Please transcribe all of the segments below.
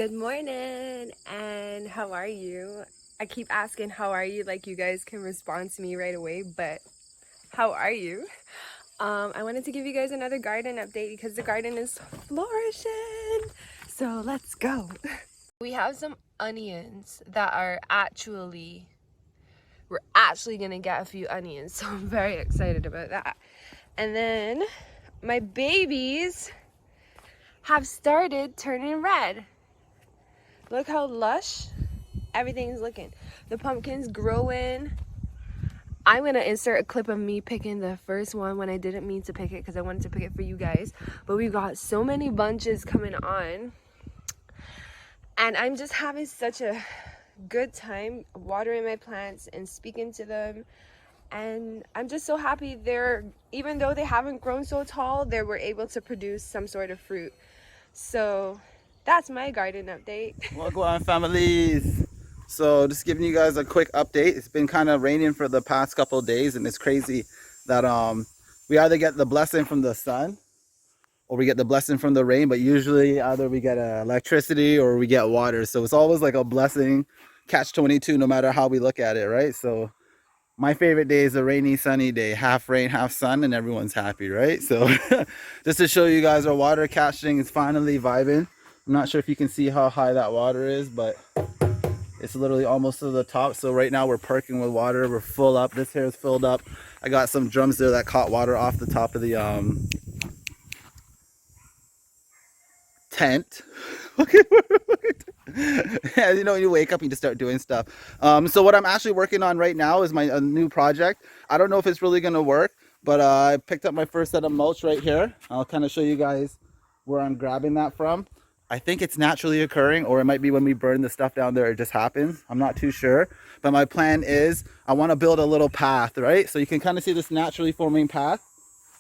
Good morning, and how are you? I keep asking how are you like you guys can respond to me right away, but how are you? I wanted to give you guys another garden update because the garden is flourishing. So let's go. We have some onions that we're actually gonna get a few onions, so I'm very excited about that. And then my babies have started turning red. Look how lush everything's looking. The pumpkin's growing. I'm gonna insert a clip of me picking the first one when I didn't mean to pick it because I wanted to pick it for you guys. But we've got so many bunches coming on. And I'm just having such a good time watering my plants and speaking to them. And I'm just so happy even though they haven't grown so tall, they were able to produce some sort of fruit. So that's my garden update. Welcome on, families. So just giving you guys a quick update. It's been kind of raining for the past couple of days, and it's crazy that we either get the blessing from the sun or we get the blessing from the rain, but usually either we get electricity or we get water. So it's always like a blessing, catch 22, no matter how we look at it, right? So my favorite day is a rainy, sunny day, half rain, half sun, and everyone's happy, right? So just to show you guys, our water catching is finally vibing. I'm not sure if you can see how high that water is, but it's literally almost to the top. So right now we're perking with water. We're full up. This here is filled up. I got some drums there that caught water off the top of the tent. Yeah, you know, you wake up and you just start doing stuff. So what I'm actually working on right now is a new project. I don't know if it's really going to work, but I picked up my first set of mulch right here. I'll kind of show you guys where I'm grabbing that from. I think it's naturally occurring, or it might be when we burn the stuff down there, it just happens. I'm not too sure. But my plan is I want to build a little path, right? So you can kind of see this naturally forming path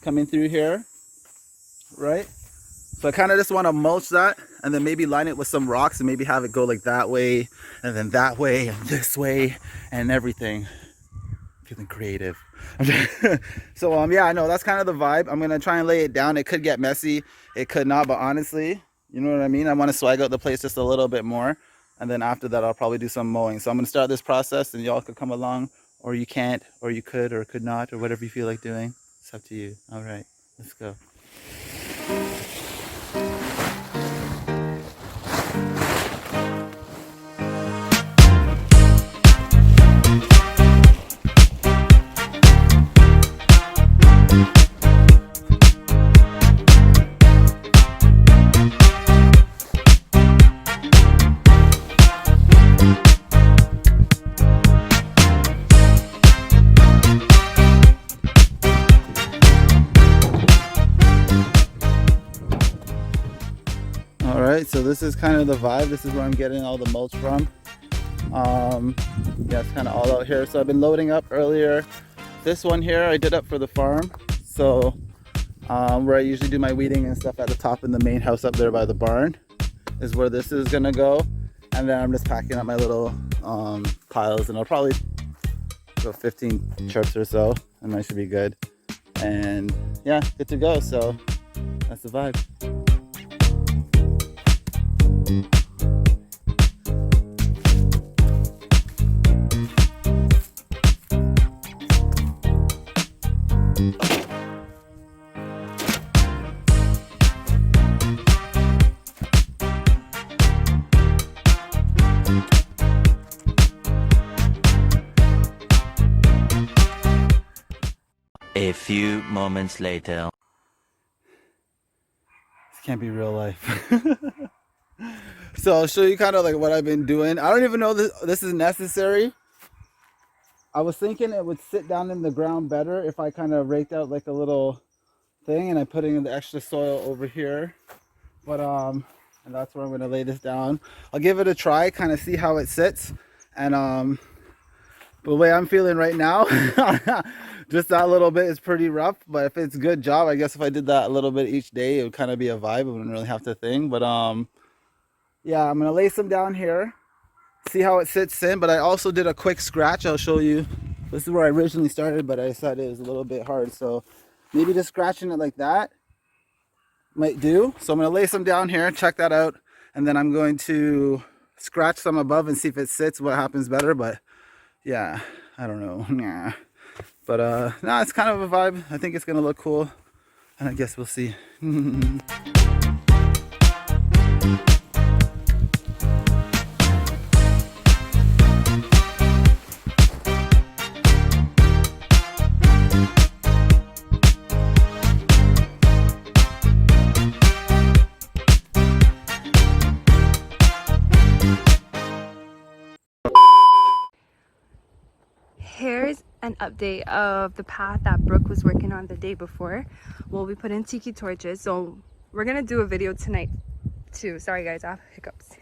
coming through here, right? So I kind of just want to mulch that and then maybe line it with some rocks and maybe have it go like that way and then that way and this way and everything. Feeling creative. So yeah, I know that's kind of the vibe. I'm gonna try and lay it down. It could get messy, it could not, but honestly, you know what I mean? I want to swag out the place just a little bit more, and then after that I'll probably do some mowing. So I'm gonna start this process and y'all could come along, or you can't, or you could or could not, or whatever you feel like doing. It's up to you. All right, let's go. Alright, so this is kind of the vibe. This is where I'm getting all the mulch from. Yeah, it's kind of all out here. So I've been loading up earlier. This one here I did up for the farm. So where I usually do my weeding and stuff at the top in the main house up there by the barn is where this is gonna go. And then I'm just packing up my little piles, and I'll probably go 15 trips or so, and I should be good. And yeah, good to go. So that's the vibe. A few moments later. This can't be real life. So I'll show you kind of like what I've been doing. I don't even know this is necessary. I was thinking it would sit down in the ground better if I kind of raked out like a little thing and I put in the extra soil over here. But and that's where I'm gonna lay this down. I'll give it a try, kind of see how it sits. And the way I'm feeling right now, just that little bit is pretty rough, but if it's a good job, I guess if I did that a little bit each day, it would kind of be a vibe. I wouldn't really have to think. But yeah, I'm gonna lay some down here, see how it sits in. But I also did a quick scratch. I'll show you. This is where I originally started, but I decided it was a little bit hard, so maybe just scratching it like that might do. So I'm gonna lay some down here, check that out, and then I'm going to scratch some above and see if it sits, what happens better. But yeah, I don't know. Yeah. But no, it's kind of a vibe. I think it's gonna look cool, and I guess we'll see. Here's an update of the path that Brooke was working on the day before. Well, we put in tiki torches, so we're gonna do a video tonight too. Sorry guys, I have hiccups.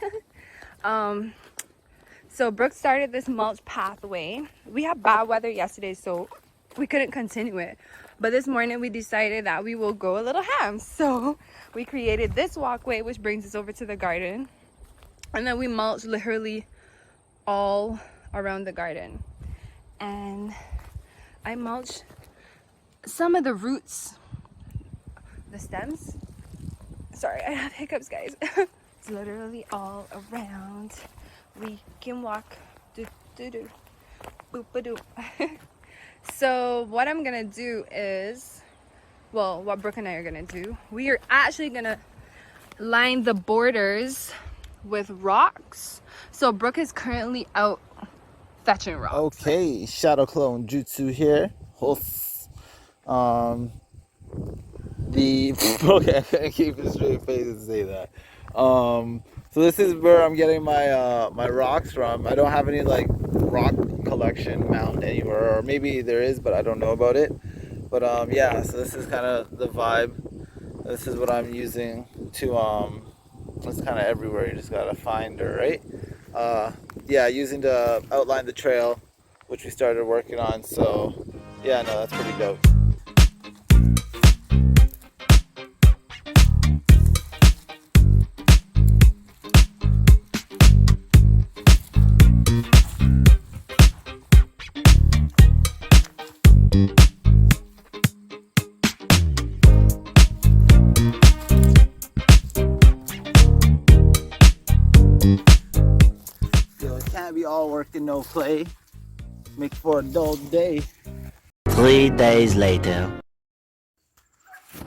So Brooke started this mulch pathway. We had bad weather yesterday, so we couldn't continue it. But this morning we decided that we will go a little ham. So we created this walkway, which brings us over to the garden. And then we mulched literally all around the garden. And I mulched some of the roots, the stems. Sorry, I have hiccups, guys. It's literally all around. We can walk. Do do do. Boop a doop. So what I'm gonna do is, well, what Brooke and I are gonna do, we are actually gonna line the borders with rocks. So Brooke is currently out fetching rocks. Okay, shadow clone jutsu here. Okay, I can't keep a straight face and say that. So this is where I'm getting my my rocks from. I don't have any like rock collection mountain anywhere, or maybe there is, but I don't know about it. But yeah, so this is kind of the vibe. This is what I'm using to it's kind of everywhere. You just gotta find her, right? Yeah, using to outline the trail, which we started working on. So yeah, no, that's pretty dope. Can't be all work and no play. Make for a dull day. 3 days later.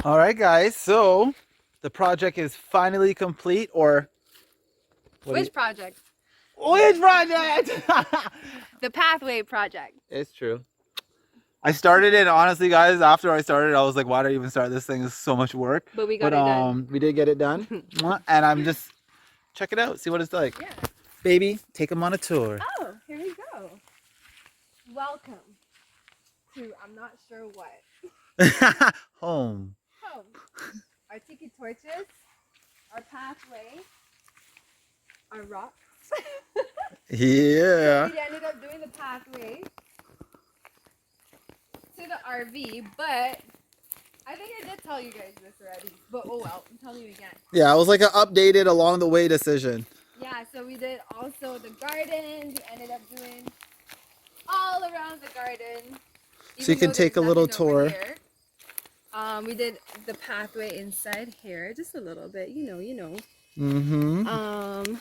All right, guys. So the project is finally complete, or Which project? which project? The pathway project. It's true. I started it, honestly, guys. After I started, I was like, "Why did I even start this thing? It's so much work." But we got it done. We did get it done, and I'm just check it out, see what it's like. Yeah. Baby, take them on a tour. Oh, here we go. Welcome to I'm not sure what. Home. Home. Our tiki torches, our pathway, our rocks. Yeah. We ended up doing the pathway to the RV, but I think I did tell you guys this already. But oh well, I'm telling you again. Yeah, it was like an updated along the way decision. Yeah, so we did also the garden. We ended up doing all around the garden. So you can take a little tour. We did the pathway inside here, just a little bit, you know. Mm-hmm.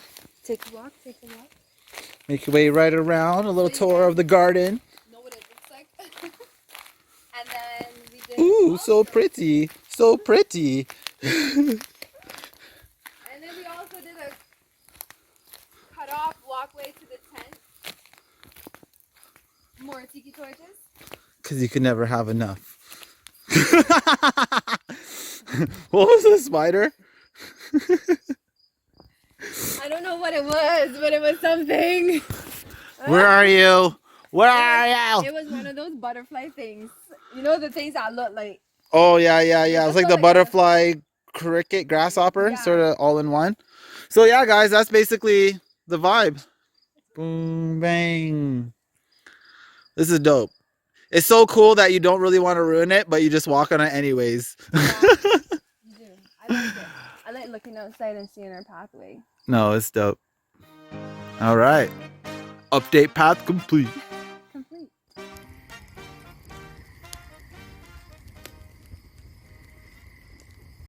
Take a walk, take a walk. Make your way right around, a little tour of the garden. Know what it looks like. And then we did. Ooh, so pretty, so pretty. And then we also did a cut off walkway to the tent. More tiki torches. Because you could never have enough. What was the spider? I don't know what it was, but it was something. Where are you? Where are you? It was one of those butterfly things. You know the things that look like. Oh, yeah. It's like the butterfly, cricket, grasshopper, Yeah. sort of all in one. So yeah, guys, that's basically the vibe. Boom, bang. This is dope. It's so cool that you don't really want to ruin it, but you just walk on it anyways. Yeah, you do. I like it. I like looking outside and seeing our pathway. No, it's dope. All right. Update path complete.